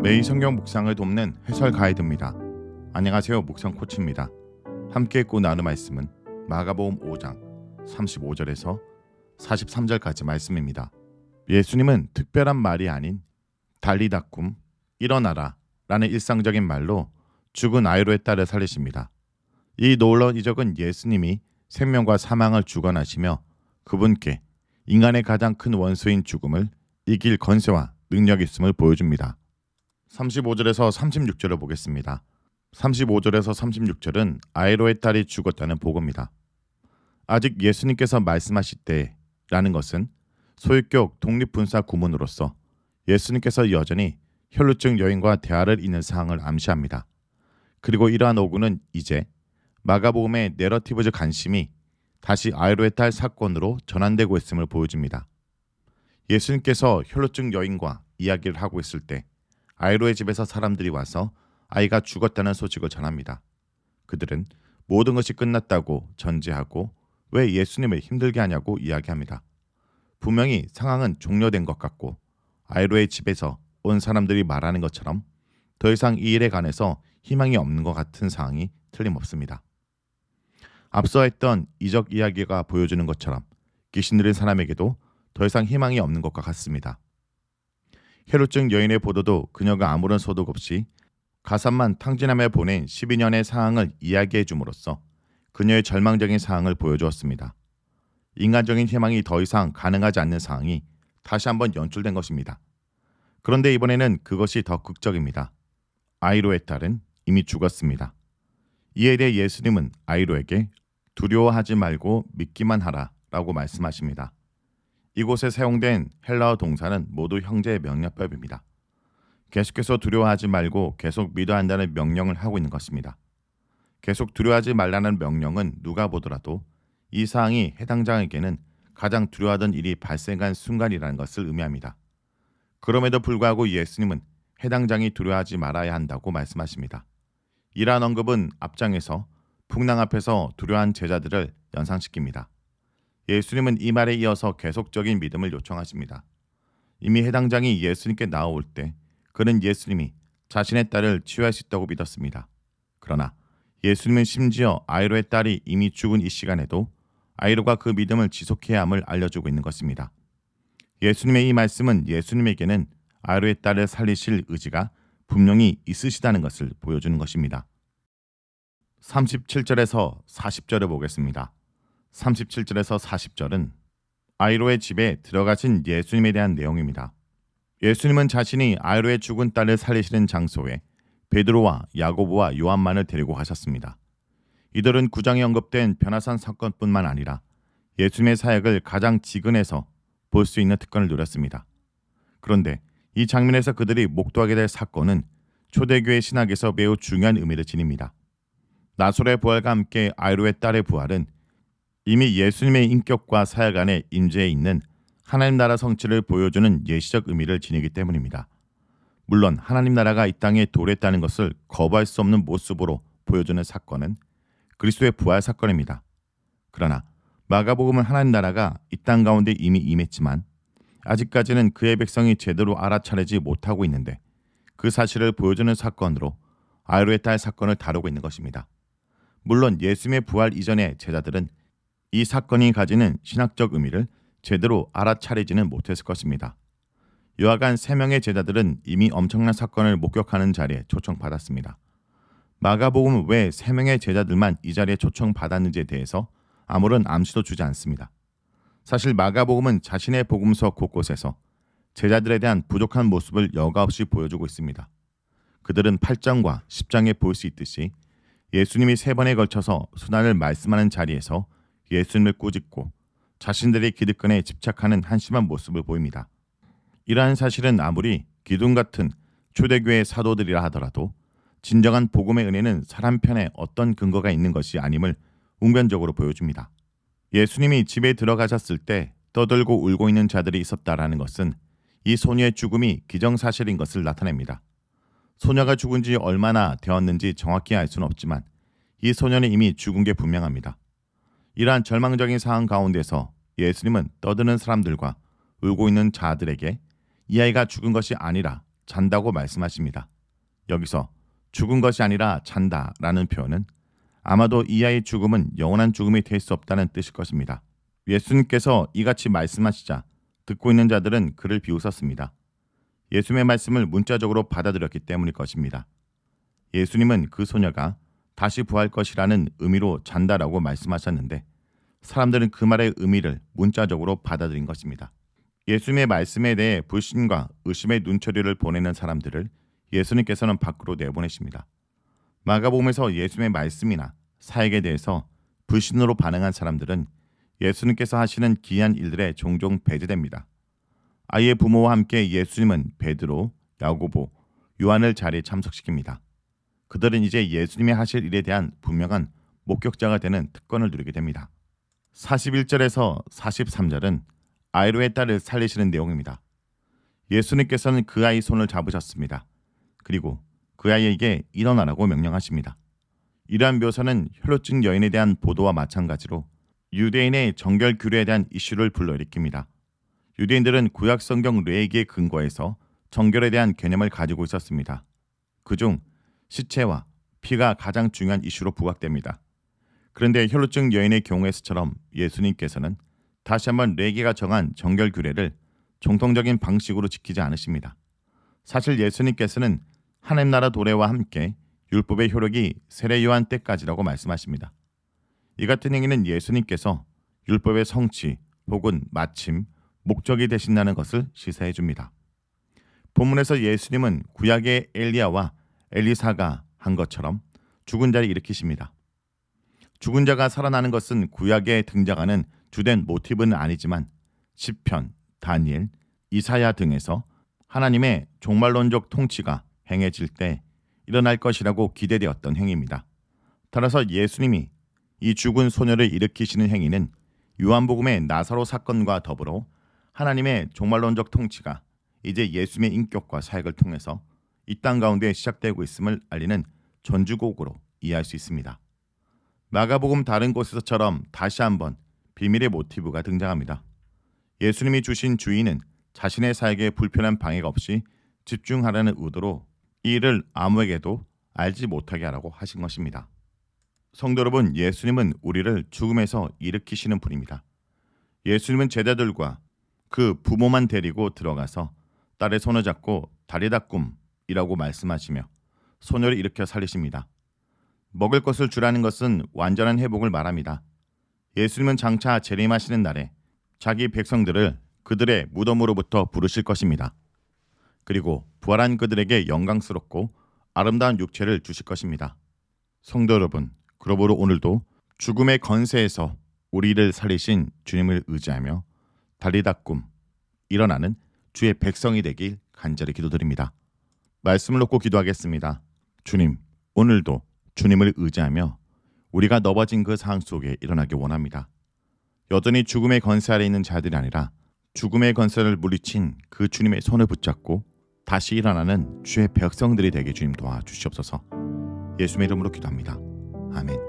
매일 성경 묵상을 돕는 해설 가이드입니다. 안녕하세요, 묵상 코치입니다. 함께 읽고 나눌 말씀은 마가복음 5장 35절에서 43절까지 말씀입니다. 예수님은 특별한 말이 아닌 달리다쿰, 일어나라 라는 일상적인 말로 죽은 아이로의 딸을 살리십니다. 이 놀라운 이적은 예수님이 생명과 사망을 주관하시며 그분께 인간의 가장 큰 원수인 죽음을 이길 권세와 능력이 있음을 보여줍니다. 35절에서 36절을 보겠습니다. 35절에서 36절은 아이로의 딸이 죽었다는 보고입니다. 아직 예수님께서 말씀하실 때라는 것은 소유격 독립분사 구문으로서 예수님께서 여전히 혈루증 여인과 대화를 잇는 상황을 암시합니다. 그리고 이러한 오구는 이제 마가복음의 내러티브적 관심이 다시 아이로의 딸 사건으로 전환되고 있음을 보여줍니다. 예수님께서 혈루증 여인과 이야기를 하고 있을 때 아이로의 집에서 사람들이 와서 아이가 죽었다는 소식을 전합니다. 그들은 모든 것이 끝났다고 전제하고 왜 예수님을 힘들게 하냐고 이야기합니다. 분명히 상황은 종료된 것 같고 아이로의 집에서 온 사람들이 말하는 것처럼 더 이상 이 일에 관해서 희망이 없는 것 같은 상황이 틀림없습니다. 앞서 했던 이적 이야기가 보여주는 것처럼 귀신 들린 사람에게도 더 이상 희망이 없는 것과 같습니다. 혈루증 여인의 보도도 그녀가 아무런 소득 없이 가산만 탕진하며 보낸 12년의 상황을 이야기해 줌으로써 그녀의 절망적인 상황을 보여주었습니다. 인간적인 희망이 더 이상 가능하지 않는 상황이 다시 한번 연출된 것입니다. 그런데 이번에는 그것이 더 극적입니다. 아이로의 딸은 이미 죽었습니다. 이에 대해 예수님은 아이로에게 두려워하지 말고 믿기만 하라 라고 말씀하십니다. 이곳에 사용된 헬라어 동사는 모두 형제의 명령법입니다. 계속해서 두려워하지 말고 계속 믿어야 한다는 명령을 하고 있는 것입니다. 계속 두려워하지 말라는 명령은 누가 보더라도 이 사항이 해당자에게는 가장 두려워하던 일이 발생한 순간이라는 것을 의미합니다. 그럼에도 불구하고 예수님은 해당장이 두려워하지 말아야 한다고 말씀하십니다. 이러한 언급은 앞장에서 풍랑 앞에서 두려워한 제자들을 연상시킵니다. 예수님은 이 말에 이어서 계속적인 믿음을 요청하십니다. 이미 해당장이 예수님께 나올 때 그는 예수님이 자신의 딸을 치유할 수 있다고 믿었습니다. 그러나 예수님은 심지어 아이로의 딸이 이미 죽은 이 시간에도 아이로가 그 믿음을 지속해야 함을 알려주고 있는 것입니다. 예수님의 이 말씀은 예수님에게는 아이로의 딸을 살리실 의지가 분명히 있으시다는 것을 보여주는 것입니다. 37절에서 40절을 보겠습니다. 37절에서 40절은 아이로의 집에 들어가신 예수님에 대한 내용입니다. 예수님은 자신이 아이로의 죽은 딸을 살리시는 장소에 베드로와 야고보와 요한만을 데리고 가셨습니다. 이들은 구장에 언급된 변화산 사건뿐만 아니라 예수님의 사역을 가장 지근해서 볼 수 있는 특권을 누렸습니다. 그런데 이 장면에서 그들이 목도하게 될 사건은 초대교회 신학에서 매우 중요한 의미를 지닙니다. 나사로의 부활과 함께 아이로의 딸의 부활은 이미 예수님의 인격과 사역 안에 임재해 있는 하나님 나라 성취를 보여주는 예시적 의미를 지니기 때문입니다. 물론 하나님 나라가 이 땅에 도래했다는 것을 거부할 수 없는 모습으로 보여주는 사건은 그리스도의 부활 사건입니다. 그러나 마가복음은 하나님 나라가 이 땅 가운데 이미 임했지만 아직까지는 그의 백성이 제대로 알아차리지 못하고 있는데 그 사실을 보여주는 사건으로 아이로의 딸 사건을 다루고 있는 것입니다. 물론 예수님의 부활 이전의 제자들은 이 사건이 가지는 신학적 의미를 제대로 알아차리지는 못했을 것입니다. 여하간 3명의 제자들은 이미 엄청난 사건을 목격하는 자리에 초청받았습니다. 마가복음은 왜 3명의 제자들만 이 자리에 초청받았는지에 대해서 아무런 암시도 주지 않습니다. 사실 마가복음은 자신의 복음서 곳곳에서 제자들에 대한 부족한 모습을 여과 없이 보여주고 있습니다. 그들은 8장과 10장에 볼 수 있듯이 예수님이 3번에 걸쳐서 순환을 말씀하는 자리에서 예수님을 꾸짖고 자신들의 기득권에 집착하는 한심한 모습을 보입니다. 이러한 사실은 아무리 기둥 같은 초대교회 사도들이라 하더라도 진정한 복음의 은혜는 사람 편에 어떤 근거가 있는 것이 아님을 웅변적으로 보여줍니다. 예수님이 집에 들어가셨을 때 떠들고 울고 있는 자들이 있었다라는 것은 이 소녀의 죽음이 기정사실인 것을 나타냅니다. 소녀가 죽은 지 얼마나 되었는지 정확히 알 수는 없지만 이 소녀는 이미 죽은 게 분명합니다. 이러한 절망적인 상황 가운데서 예수님은 떠드는 사람들과 울고 있는 자들에게 이 아이가 죽은 것이 아니라 잔다고 말씀하십니다. 여기서 죽은 것이 아니라 잔다라는 표현은 아마도 이 아이의 죽음은 영원한 죽음이 될 수 없다는 뜻일 것입니다. 예수님께서 이같이 말씀하시자 듣고 있는 자들은 그를 비웃었습니다. 예수님의 말씀을 문자적으로 받아들였기 때문일 것입니다. 예수님은 그 소녀가 다시 부활할 것이라는 의미로 잔다라고 말씀하셨는데 사람들은 그 말의 의미를 문자적으로 받아들인 것입니다. 예수님의 말씀에 대해 불신과 의심의 눈초리를 보내는 사람들을 예수님께서는 밖으로 내보내십니다. 마가복음에서 예수님의 말씀이나 사역에 대해서 불신으로 반응한 사람들은 예수님께서 하시는 기이한 일들에 종종 배제됩니다. 아이의 부모와 함께 예수님은 베드로, 야고보, 요한을 자리에 참석시킵니다. 그들은 이제 예수님이 하실 일에 대한 분명한 목격자가 되는 특권을 누리게 됩니다. 41절에서 43절은 아이로의 딸을 살리시는 내용입니다. 예수님께서는 그 아이 손을 잡으셨습니다. 그리고 그 아이에게 일어나라고 명령하십니다. 이러한 묘사는 혈루증 여인에 대한 보도와 마찬가지로 유대인의 정결 규례에 대한 이슈를 불러일으킵니다. 유대인들은 구약 성경 레위기에 근거해서 정결에 대한 개념을 가지고 있었습니다. 그중 시체와 피가 가장 중요한 이슈로 부각됩니다. 그런데 혈루증 여인의 경우에서처럼 예수님께서는 다시 한번 레위기가 정한 정결 규례를 정통적인 방식으로 지키지 않으십니다. 사실 예수님께서는 하나님 나라 도래와 함께 율법의 효력이 세례 요한 때까지라고 말씀하십니다. 이 같은 행위는 예수님께서 율법의 성취 혹은 마침, 목적이 되신다는 것을 시사해 줍니다. 본문에서 예수님은 구약의 엘리야와 엘리사가 한 것처럼 죽은 자를 일으키십니다. 죽은 자가 살아나는 것은 구약에 등장하는 주된 모티브는 아니지만 시편, 다니엘, 이사야 등에서 하나님의 종말론적 통치가 행해질 때 일어날 것이라고 기대되었던 행위입니다. 따라서 예수님이 이 죽은 소녀를 일으키시는 행위는 요한복음의 나사로 사건과 더불어 하나님의 종말론적 통치가 이제 예수님의 인격과 사역을 통해서 이 땅 가운데 시작되고 있음을 알리는 전주곡으로 이해할 수 있습니다. 마가복음 다른 곳에서처럼 다시 한번 비밀의 모티브가 등장합니다. 예수님이 주신 주인은 자신의 사역에 불편한 방해가 없이 집중하라는 의도로 이 일을 아무에게도 알지 못하게 하라고 하신 것입니다. 성도 여러분, 예수님은 우리를 죽음에서 일으키시는 분입니다. 예수님은 제자들과 그 부모만 데리고 들어가서 딸의 손을 잡고 다리다꿈이라고 말씀하시며 소녀를 일으켜 살리십니다. 먹을 것을 주라는 것은 완전한 회복을 말합니다. 예수님은 장차 재림하시는 날에 자기 백성들을 그들의 무덤으로부터 부르실 것입니다. 그리고 부활한 그들에게 영광스럽고 아름다운 육체를 주실 것입니다. 성도 여러분, 그러므로 오늘도 죽음의 건세에서 우리를 살리신 주님을 의지하며 달리다꿈 일어나는 주의 백성이 되길 간절히 기도드립니다. 말씀을 놓고 기도하겠습니다. 주님, 오늘도 주님을 의지하며 우리가 넘어진 그 상황 속에 일어나기 원합니다. 여전히 죽음의 건세 아래 있는 자들이 아니라 죽음의 건세를 물리친 그 주님의 손을 붙잡고 다시 일어나는 주의 백성들이 되게 주님 도와주시옵소서. 예수님의 이름으로 기도합니다. 아멘.